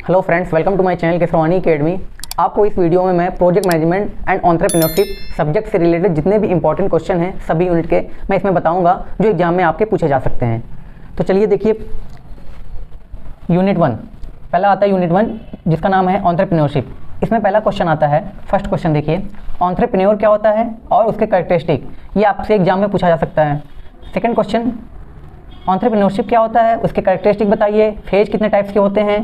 Hello friends, welcome to my channel Kesarwani academy. आपको इस video में मैं project management and entrepreneurship subject से रिलेटेड जितने भी इंपॉर्टेंट क्वेश्चन हैं सभी यूनिट के मैं इसमें बताऊंगा जो एग्जाम में आपके पूछे जा सकते हैं। तो चलिए देखिए, यूनिट 1 पहला आता है यूनिट 1 जिसका नाम है एंटरप्रेन्योरशिप। इसमें पहला क्वेश्चन आता है, फर्स्ट क्वेश्चन देखिए, एंटरप्रेन्योर क्या होता है और उसके कैरेक्टरिस्टिक, ये आपसे एग्जाम में पूछा जा सकता है। सेकेंड क्वेश्चन, एंटरप्रेन्योरशिप क्या होता है, उसके कैरेक्टरिस्टिक बताइए, फेज कितने टाइप्स के होते हैं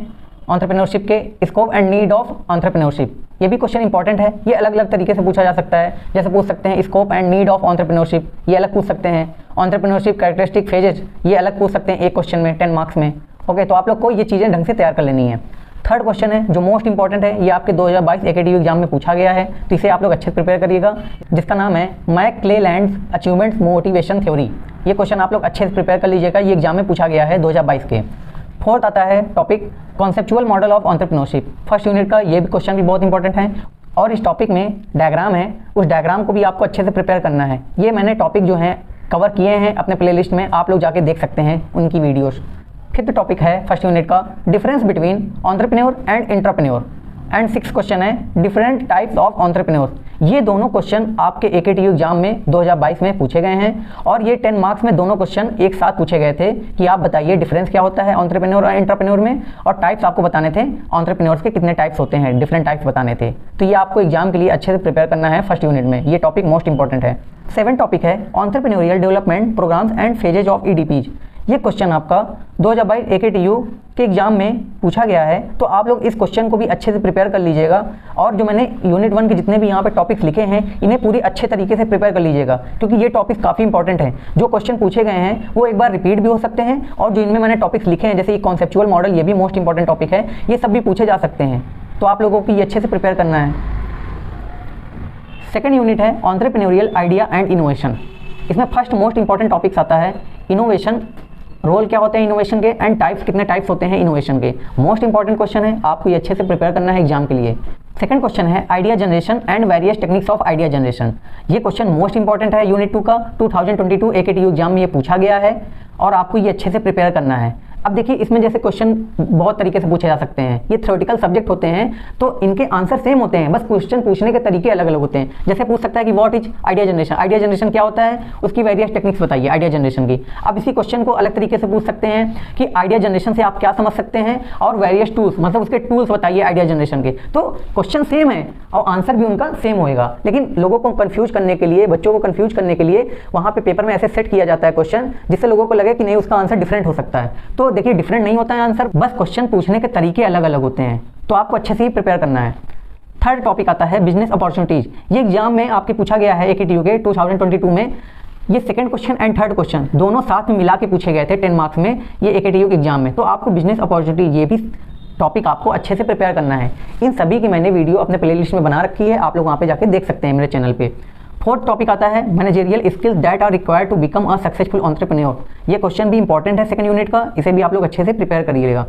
एंटरप्रेन्योरशिप के, scope and need of entrepreneurship. ये भी क्वेश्चन इंपॉर्टेंट है, ये अलग अलग तरीके से पूछा जा सकता है। जैसे पूछ सकते हैं scope and need of entrepreneurship, ये अलग पूछ सकते हैं। एंटरप्रेन्योरशिप कैरेक्टरिस्टिक फेजेस, ये अलग पूछ सकते हैं एक क्वेश्चन में 10 मार्क्स में। ओके, तो आप लोग को ये चीज़ें ढंग से तैयार कर लेनी है। थर्ड क्वेश्चन है जो मोस्ट इंपॉर्टेंट है, ये आपके 2022 एकेटीयू एग्जाम में पूछा गया है, तो इसे आप लोग अच्छे से प्रिपेयर करिएगा, जिसका नाम है मैकक्लेलैंड्स अचीवमेंट्स मोटिवेशन थ्योरी। ये क्वेश्चन आप लोग अच्छे से प्रिपेयर कर लीजिएगा, ये एग्जाम में पूछा गया है 2022 के। फोर्थ आता है topic conceptual model of entrepreneurship. First unit का ये भी क्वेश्चन भी बहुत इंपॉर्टेंट है और इस टॉपिक में डायग्राम है, उस डायग्राम को भी आपको अच्छे से प्रिपेयर करना है। ये मैंने टॉपिक जो है कवर किए हैं अपने प्लेलिस्ट में, आप लोग जाके देख सकते हैं उनकी वीडियोस। फिफ्थ टॉपिक है फर्स्ट यूनिट का difference between entrepreneur and intrapreneur. And six question है डिफरेंट टाइप्स ऑफ एंटरप्रेन्योर। ये दोनों क्वेश्चन आपके एकेटीयू एग्जाम में 2022 में पूछे गए हैं और ये 10 मार्क्स में दोनों क्वेश्चन एक साथ पूछे गए थे कि आप बताइए डिफरेंस क्या होता है एंटरप्रेन्योर और इंट्राप्रेन्योर में, और टाइप्स आपको बताने थे एंटरप्रेन्योर्स के कितने टाइप्स होते हैं, डिफरेंट टाइप्स बताने थे। तो ये आपको एग्जाम के लिए अच्छे से प्रिपेयर करना है फर्स्ट यूनिट में, ये टॉपिक मोस्ट इंपॉर्टेंट है। 7 टॉपिक है entrepreneurial development programmes and phases of EDPs. ये क्वेश्चन आपका 2022 एकेटीयू के एग्जाम में पूछा गया है, तो आप लोग इस क्वेश्चन को भी अच्छे से प्रिपेयर कर लीजिएगा। और जो मैंने यूनिट 1 के जितने भी यहाँ पे टॉपिक्स लिखे हैं इन्हें पूरी अच्छे तरीके से प्रिपेयर कर लीजिएगा, क्योंकि ये टॉपिक्स काफ़ी इंपॉर्टेंट हैं। जो क्वेश्चन पूछे गए हैं वो एक बार रिपीट भी हो सकते हैं, और जो इनमें मैंने टॉपिक्स लिखे हैं जैसे ये कॉन्सेप्चुअल मॉडल, ये भी मोस्ट इंपॉर्टेंट टॉपिक है, ये सब भी पूछे जा सकते हैं। तो आप लोगों को ये अच्छे से प्रिपेयर करना है। सेकेंड यूनिट है एंटरप्रेन्योरियल आइडिया एंड इनोवेशन। इसमें फर्स्ट मोस्ट इंपॉर्टेंट टॉपिक्स आता है इनोवेशन, रोल क्या होते हैं इनोवेशन के, एंड टाइप्स कितने टाइप्स होते हैं इनोवेशन के। मोस्ट इंपॉर्टेंट क्वेश्चन है, आपको ये अच्छे से प्रिपेयर करना है एग्जाम के लिए। सेकंड क्वेश्चन है idea generation and various techniques of idea generation. ये क्वेश्चन मोस्ट इंपॉर्टेंट है यूनिट 2 का, 2022 एकेटीयू एग्जाम में ये पूछा गया है और आपको ये अच्छे से प्रिपेयर करना है। अब देखिए, इसमें जैसे क्वेश्चन बहुत तरीके से पूछे जा सकते हैं, ये थ्योरेटिकल सब्जेक्ट होते हैं तो इनके आंसर सेम होते हैं, बस क्वेश्चन पूछने के तरीके अलग अलग होते हैं। जैसे पूछ सकता है कि what is idea generation, idea generation क्या होता है, उसकी वेरियस टेक्निक्स बताइए आइडिया जनरेशन की। अब इसी क्वेश्चन को अलग तरीके से पूछ सकते हैं कि आइडिया जनरेशन से आप क्या समझ सकते हैं, और वेरियस टूल्स, मतलब उसके टूल्स बताइए आइडिया जनरेशन के। तो क्वेश्चन सेम है और आंसर भी उनका सेम होएगा, लेकिन लोगों को कंफ्यूज करने के लिए, बच्चों को कंफ्यूज करने के लिए वहाँ पे पेपर में ऐसे सेट किया जाता है क्वेश्चन, जिससे लोगों को लगे कि नहीं उसका आंसर डिफरेंट हो सकता है। तो देखिए, डिफरेंट नहीं होता है आंसर, बस क्वेश्चन पूछने के तरीके अलग अलग होते हैं, तो आपको अच्छे से ही प्रिपेयर करना है। थर्ड टॉपिक आता है बिजनेस अपॉर्चुनिटीज। ये एग्जाम में आपके पूछा गया है एकेटीयू के 2022 में। ये second question and third question दोनों साथ में मिला के पूछे गए थे 10 मार्क्स में ये एकेटीयू के एग्जाम में। तो आपको बिजनेस अपॉर्चुनिटी, ये भी टॉपिक आपको अच्छे से प्रिपेयर करना है। इन सभी की मैंने वीडियो अपने प्लेलिस्ट में बना रखी है, आप लोग वहाँ पे जाके देख सकते हैं मेरे चैनल पे। फोर्थ टॉपिक आता है managerial skills that are required to become a successful entrepreneur. ये क्वेश्चन भी इंपॉर्टेंट है सेकंड यूनिट का, इसे भी आप लोग अच्छे से प्रिपेयर करिएगा।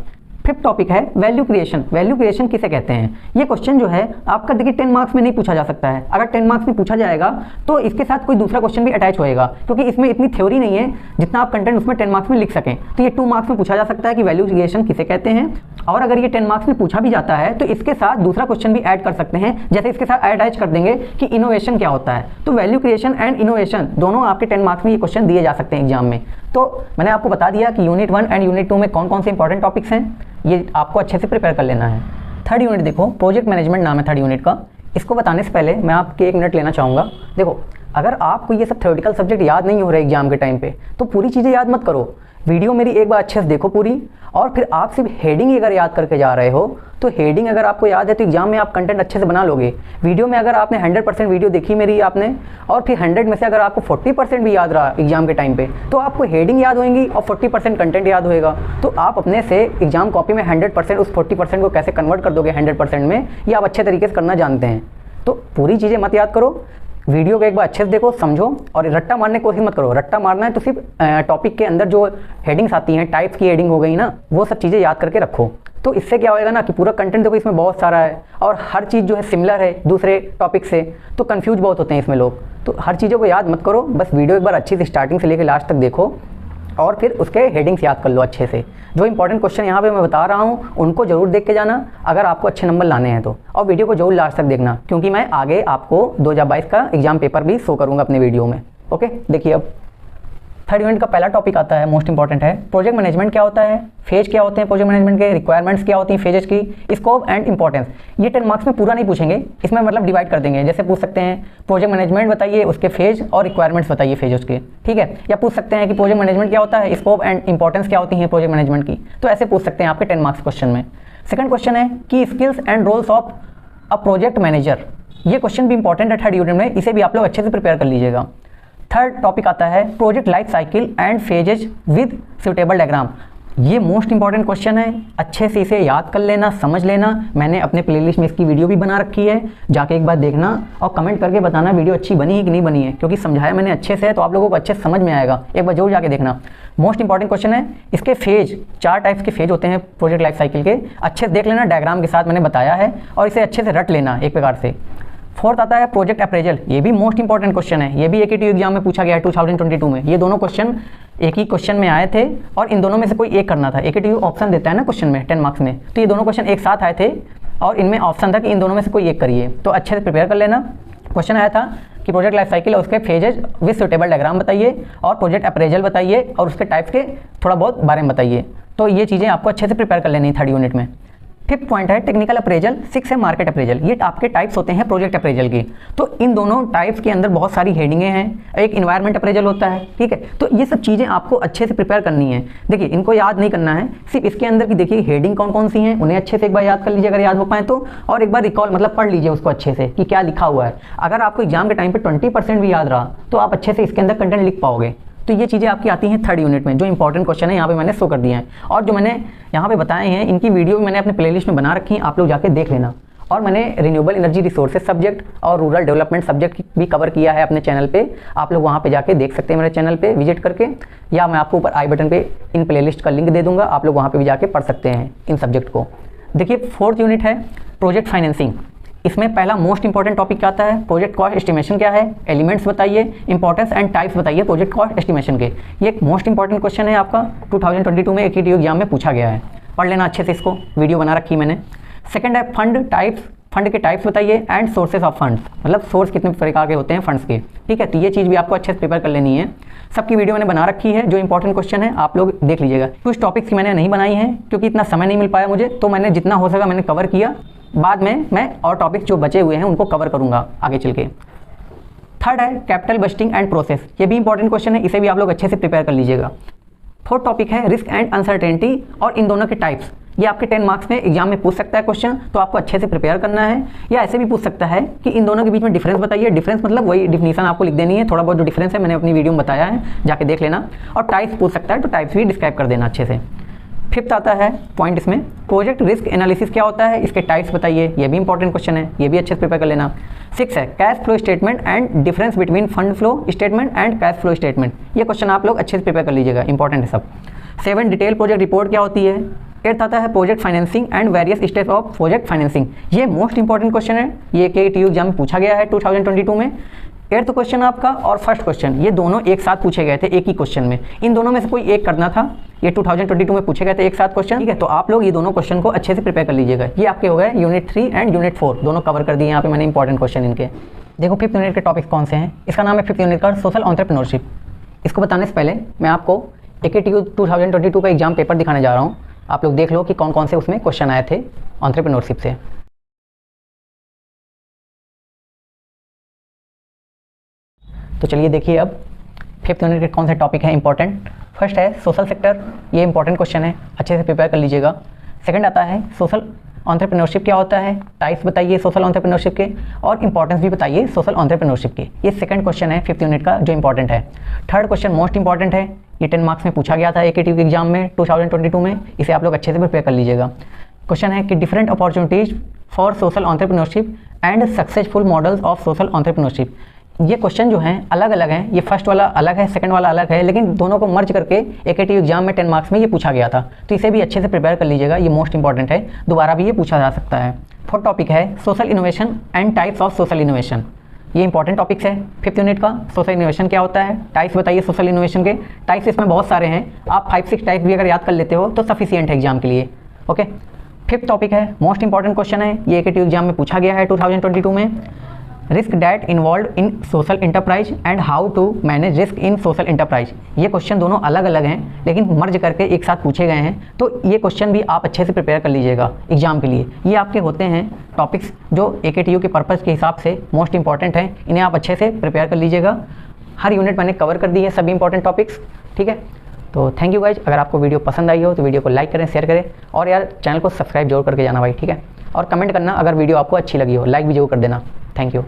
फिफ्थ टॉपिक है वैल्यू क्रिएशन। वैल्यू क्रिएशन किसे कहते हैं? ये क्वेश्चन जो है आपका देखिए 10 मार्क्स में नहीं पूछा जा सकता है। अगर 10 मार्क्स में पूछा जाएगा तो इसके साथ कोई दूसरा क्वेश्चन भी अटैच होएगा, क्योंकि इसमें इतनी थ्योरी नहीं है जितना आप कंटेंट उसमें 10 मार्क्स में लिख सकें। तो ये 2 मार्क्स में पूछा जा सकता है कि वैल्यू क्रिएशन किसे कहते हैं, और अगर ये 10 मार्क्स में पूछा भी जाता है तो इसके साथ दूसरा क्वेश्चन भी ऐड कर सकते हैं। जैसे इसके साथ अटैच कर देंगे कि इनोवेशन क्या होता है। तो वैल्यू क्रिएशन एंड इनोवेशन दोनों आपके 10 मार्क्स में ये क्वेश्चन दिए जा सकते हैं एग्जाम में। तो मैंने आपको बता दिया कि यूनिट 1 एंड यूनिट 2 में कौन कौन से इंपॉर्टेंट टॉपिक्स हैं, ये आपको अच्छे से प्रिपेयर कर लेना है। थर्ड यूनिट देखो, प्रोजेक्ट मैनेजमेंट नाम है थर्ड यूनिट का। इसको बताने से पहले मैं आपके 1 मिनट लेना चाहूँगा। देखो, अगर आपको ये सब थ्योरेटिकल सब्जेक्ट याद नहीं हो रहे एग्जाम के टाइम पे, तो पूरी चीज़ें याद मत करो, वीडियो मेरी एक बार अच्छे से देखो पूरी, और फिर आप सिर्फ हेडिंग अगर याद करके जा रहे हो तो हेडिंग अगर आपको याद है तो एग्जाम में आप कंटेंट अच्छे से बना लोगे। वीडियो में अगर आपने 100% वीडियो देखी मेरी आपने, और फिर 100 में से अगर आपको 40% भी याद रहा एग्जाम के टाइम पे, तो आपको हेडिंग याद होंगी और 40% कंटेंट याद होएगा। तो आप अपने से एग्जाम कॉपी में 100% उस 40% को कैसे कन्वर्ट कर दोगे 100% में, ये आप अच्छे तरीके से करना जानते हैं। तो पूरी चीज़ें मत याद करो, वीडियो को एक बार अच्छे से देखो, समझो, और रट्टा मारने की कोशिश मत करो। रट्टा मारना है तो सिर्फ टॉपिक के अंदर जो हेडिंग्स आती हैं, टाइप्स की हेडिंग हो गई ना, वो सब चीज़ें याद करके रखो। तो इससे क्या होएगा ना कि पूरा कंटेंट देखो इसमें बहुत सारा है और हर चीज़ जो है सिमिलर है दूसरे टॉपिक से, तो कंफ्यूज बहुत होते हैं इसमें लोग। तो हर चीज़ों को याद मत करो, बस वीडियो एक बार अच्छी से स्टार्टिंग से लेकर लास्ट तक देखो और फिर उसके हेडिंग्स याद कर लो अच्छे से। जो इंपॉर्टेंट क्वेश्चन यहाँ पे मैं बता रहा हूँ उनको जरूर देख के जाना अगर आपको अच्छे नंबर लाने हैं तो, और वीडियो को जरूर लास्ट तक देखना क्योंकि मैं आगे आपको 2022 का एग्जाम पेपर भी शो करूँगा अपने वीडियो में। ओके, देखिए अब थर्ड यूनिट का पहला टॉपिक आता है, मोस्ट इंपॉर्टेंट है, प्रोजेक्ट मैनेजमेंट क्या होता है, फेज क्या होते हैं प्रोजेक्ट मैनेजमेंट के, रिक्वायरमेंट्स क्या होती हैं फेजेस की, स्कोप एंड इंपॉर्टेंस। ये 10 मार्क्स में पूरा नहीं पूछेंगे, इसमें मतलब डिवाइड कर देंगे। जैसे पूछ सकते हैं प्रोजेक्ट मैनेजमेंट बताइए, उसके फेज और रिक्वायरमेंट्स बताइए फेज उसके, ठीक है। या पूछ सकते हैं कि प्रोजेक्ट मैनेजमेंट क्या होता है, स्कोप एंड इंपॉर्टेंस क्या होती है प्रोजेक्ट मैनेजमेंट की। तो ऐसे पूछ सकते हैं आपके 10 मार्क्स क्वेश्चन में। सेकंड क्वेश्चन है की skills and roles of a project manager. ये क्वेश्चन भी इंपॉर्टेंट है थर्ड यूनिट में, इसे भी आप लोग अच्छे से प्रिपेयर कर लीजिएगा। थर्ड टॉपिक आता है project life cycle and phases with suitable diagram. ये मोस्ट इंपॉर्टेंट क्वेश्चन है, अच्छे से इसे याद कर लेना, समझ लेना। मैंने अपने प्लेलिस्ट में इसकी वीडियो भी बना रखी है, जाके एक बार देखना और कमेंट करके बताना वीडियो अच्छी बनी है कि नहीं बनी है, क्योंकि समझाया मैंने अच्छे से है तो आप लोगों को अच्छे से समझ में आएगा। एक बार जरूर जाके देखना। मोस्ट इंपॉर्टेंट क्वेश्चन है। इसके फेज 4 टाइप्स के फेज होते हैं प्रोजेक्ट लाइफ साइकिल के, अच्छे से देख लेना, डायग्राम के साथ मैंने बताया है और इसे अच्छे से रट लेना एक प्रकार से। फोर्थ आता है प्रोजेक्ट अप्रेजल। ये भी मोस्ट इंपॉर्टेंट क्वेश्चन है, ये भी AKTU एग्जाम में पूछा गया है 2022 में। ये दोनों क्वेश्चन एक ही क्वेश्चन में आए थे और इन दोनों में से कोई एक करना था। AKTU ऑप्शन देता है ना क्वेश्चन में 10 मार्क्स में, तो ये दोनों क्वेश्चन एक साथ आए थे और इनमें ऑप्शन था कि इन दोनों में से कोई एक करिए, तो अच्छे से प्रिपेयर कर लेना। क्वेश्चन आया था कि प्रोजेक्ट लाइफ साइकिल है उसके फेजेज विद सुटेबल डायग्राम बताइए और प्रोजेक्ट अप्रेजल बताइए और उसके टाइप्स के थोड़ा बहुत बारे में बताइए। तो ये चीज़ें आपको अच्छे से प्रिपेयर कर लेनी है थर्ड यूनिट में। फिफ्थ पॉइंट है टेक्निकल अप्रेजल, 6 है मार्केट अप्रेजल। ये आपके टाइप्स होते हैं प्रोजेक्ट अप्रेजल की। तो इन दोनों टाइप्स के अंदर बहुत सारी हेडिंगें हैं, एक इन्वायरमेंट अप्रेजल होता है, ठीक है। तो ये सब चीज़ें आपको अच्छे से प्रिपेयर करनी है। देखिए इनको याद नहीं करना है, सिर्फ इसके अंदर की देखिए हेडिंग कौन कौन सी हैं, उन्हें अच्छे से एक बार याद कर लीजिए अगर याद हो पाए तो, और एक बार रिकॉल मतलब पढ़ लीजिए उसको अच्छे से कि क्या लिखा हुआ है। अगर आपको एग्जाम के टाइम पर 20% भी याद रहा तो आप अच्छे से इसके अंदर कंटेंट लिख पाओगे। तो ये चीज़ें आपकी आती हैं थर्ड यूनिट में। जो इंपॉर्टेंट क्वेश्चन है यहाँ पे मैंने शो कर दिए हैं और जो मैंने यहाँ पे बताए हैं इनकी वीडियो भी मैंने अपने प्लेलिस्ट में बना रखी है, आप लोग जाके देख लेना। और मैंने रिन्यूएबल एनर्जी रिसोर्सेज सब्जेक्ट और रूरल डेवलपमेंट सब्जेक्ट भी कवर किया है अपने चैनल पे, आप लोग वहाँ पे जाके देख सकते हैं मेरे चैनल पे विजिट करके, या मैं आपको ऊपर आई बटन पे इन प्लेलिस्ट का लिंक दे दूँगा, आप लोग वहाँ पर भी जाके पढ़ सकते हैं इन सब्जेक्ट को। देखिए फोर्थ यूनिट है प्रोजेक्ट फाइनेंसिंग। इसमें पहला मोस्ट इंपॉर्टेंट टॉपिक क्या आता है, प्रोजेक्ट कॉस्ट एस्टिमेशन क्या है, एलिमेंट्स बताइए, इंपॉर्टेंस एंड टाइप्स बताइए प्रोजेक्ट कॉस्ट एस्टिमेशन के। ये एक मोस्ट इंपॉर्टेंट क्वेश्चन है आपका 2022 में AKTU एग्जाम में पूछा गया है, पढ़ लेना अच्छे से, इसको वीडियो बना रखी मैंने। सेकंड है फंड टाइप्स, फंड के टाइप्स बताइए एंड सोर्सेज ऑफ फंड्स, मतलब सोर्स कितने प्रकार के होते हैं फंड्स के, ठीक है। तो ये चीज़ भी आपको अच्छे से प्रिपेयर कर लेनी है। सबकी वीडियो मैंने बना रखी है, जो इंपॉर्टेंट क्वेश्चन है आप लोग देख लीजिएगा। कुछ टॉपिक्स की मैंने नहीं बनाई है क्योंकि इतना समय नहीं मिल पाया मुझे, तो मैंने जितना हो सका मैंने कवर किया। बाद में मैं और टॉपिक जो बचे हुए हैं उनको कवर करूंगा आगे चल के। थर्ड है कैपिटल बस्टिंग एंड प्रोसेस। ये भी इंपॉर्टेंट क्वेश्चन है, इसे भी आप लोग अच्छे से प्रिपेयर कर लीजिएगा। फोर्थ टॉपिक है रिस्क एंड अनसर्टेनिटी और इन दोनों के टाइप्स। ये आपके 10 मार्क्स में एग्जाम में पूछ सकता है क्वेश्चन, तो आपको अच्छे से प्रिपेयर करना है। या ऐसे भी पूछ सकता है कि इन दोनों के बीच में डिफरेंस बताइए। डिफरेंस मतलब वही डिफिनीशन आपको लिख देनी है, थोड़ा बहुत जो डिफरेंस है मैंने अपनी वीडियो में बताया है, जाके देख लेना। और टाइप्स पूछ सकता है तो टाइप्स भी डिस्क्राइब कर देना अच्छे से। फिफ्थ आता है पॉइंट इसमें प्रोजेक्ट रिस्क एनालिसिस क्या होता है, इसके टाइप्स बताइए। ये भी इंपॉर्टेंट क्वेश्चन है, ये भी अच्छे से प्रिपेयर कर लेना। 6 है cash flow statement and difference between fund flow statement and cash flow statement. ये क्वेश्चन आप लोग अच्छे से प्रिपेयर कर लीजिएगा, इंपॉर्टेंट है सब। 7 डिटेल प्रोजेक्ट रिपोर्ट क्या होती है। 8th आता है project financing and various steps of project financing. ये मोस्ट इंपॉर्टेंट क्वेश्चन है, ये AKTU एग्जाम में पूछा गया है 2022 में। 8th क्वेश्चन आपका और फर्स्ट क्वेश्चन ये दोनों एक साथ पूछे गए थे एक ही क्वेश्चन में, इन दोनों में से कोई एक करना था। ये 2022 में पूछे गए थे एक साथ क्वेश्चन, ठीक है। तो आप लोग ये दोनों क्वेश्चन को अच्छे से प्रिपेयर कर लीजिएगा। ये आपके हो गए यूनिट 3 एंड यूनिट 4 दोनों कवर कर दिए यहाँ पे मैंने इंपॉर्टेंट क्वेश्चन इनके। देखो 5th यूनिट के टॉपिक्स कौन से हैं। इसका नाम है 5th यूनिट का सोशल एंटरप्रेन्योरशिप। इसको बताने से पहले मैं आपको AKTU 2022 का एग्जाम पेपर दिखाने जा रहा हूँ, आप लोग देख लो कि कौन कौन से उसमें क्वेश्चन आए थे एंटरप्रेन्योरशिप से। तो चलिए देखिए अब 5th यूनिट के कौन से टॉपिक हैं इंपॉर्टेंट। फर्स्ट है सोशल सेक्टर, ये इंपॉर्टेंट क्वेश्चन है, अच्छे से प्रिपेयर कर लीजिएगा। सेकंड आता है सोशल एंटरप्रेन्योरशिप क्या होता है, टाइप्स बताइए सोशल एंटरप्रेन्योरशिप के और इंपॉर्टेंस भी बताइए सोशल एंटरप्रेन्योरशिप के। ये सेकंड क्वेश्चन है 5th यूनिट का जो इंपॉर्टेंट है। थर्ड क्वेश्चन मोस्ट इंपॉर्टेंट है, ये 10 मार्क्स में पूछा गया था AKTU के एग्जाम में 2022 में, इसे आप लोग अच्छे से प्रिपेयर कर लीजिएगा। क्वेश्चन है कि different opportunities for social entrepreneurship and successful models of social entrepreneurship. ये क्वेश्चन जो हैं अलग अलग हैं, ये फर्स्ट वाला अलग है, सेकंड वाला अलग है, लेकिन दोनों को मर्ज करके AKTU एग्जाम में 10 मार्क्स में ये पूछा गया था, तो इसे भी अच्छे से प्रिपेयर कर लीजिएगा, ये मोस्ट इंपॉर्टेंट है, दोबारा भी ये पूछा जा सकता है। फोर्थ टॉपिक है social innovation and types of social innovation. ये इंपॉर्टेंट टॉपिक्स है 5th यूनिट का। सोशल इनोवेशन क्या होता है, टाइप्स बताइए सोशल इनोवेशन के। टाइप्स इसमें बहुत सारे हैं, आप 5-6 टाइप्स भी अगर याद कर लेते हो तो सफिशियंट है एग्जाम के लिए। ओके, 5th टॉपिक है, मोस्ट इंपॉर्टेंट क्वेश्चन है, ये AKTU एग्जाम में पूछा गया है 2022 में। Risk that involve in social enterprise and how to manage risk in social enterprise. ये क्वेश्चन दोनों अलग अलग हैं लेकिन मर्ज करके एक साथ पूछे गए हैं, तो ये क्वेश्चन भी आप अच्छे से प्रिपेयर कर लीजिएगा एग्जाम के लिए। ये आपके होते हैं टॉपिक्स जो AKTU के पर्पज़ के हिसाब से मोस्ट इंपॉर्टेंट हैं, इन्हें आप अच्छे से प्रिपेयर कर लीजिएगा। हर यूनिट मैंने कवर कर दी है सभी इंपॉर्टेंट टॉपिक्स, ठीक है। तो थैंक यू गाइज, अगर आपको वीडियो पसंद आई हो तो वीडियो को लाइक करें, शेयर करें और यार चैनल को सब्सक्राइब जरूर करके जाना भाई, ठीक है। और कमेंट करना अगर वीडियो आपको अच्छी लगी हो, लाइक भी जरूर कर देना। Thank you.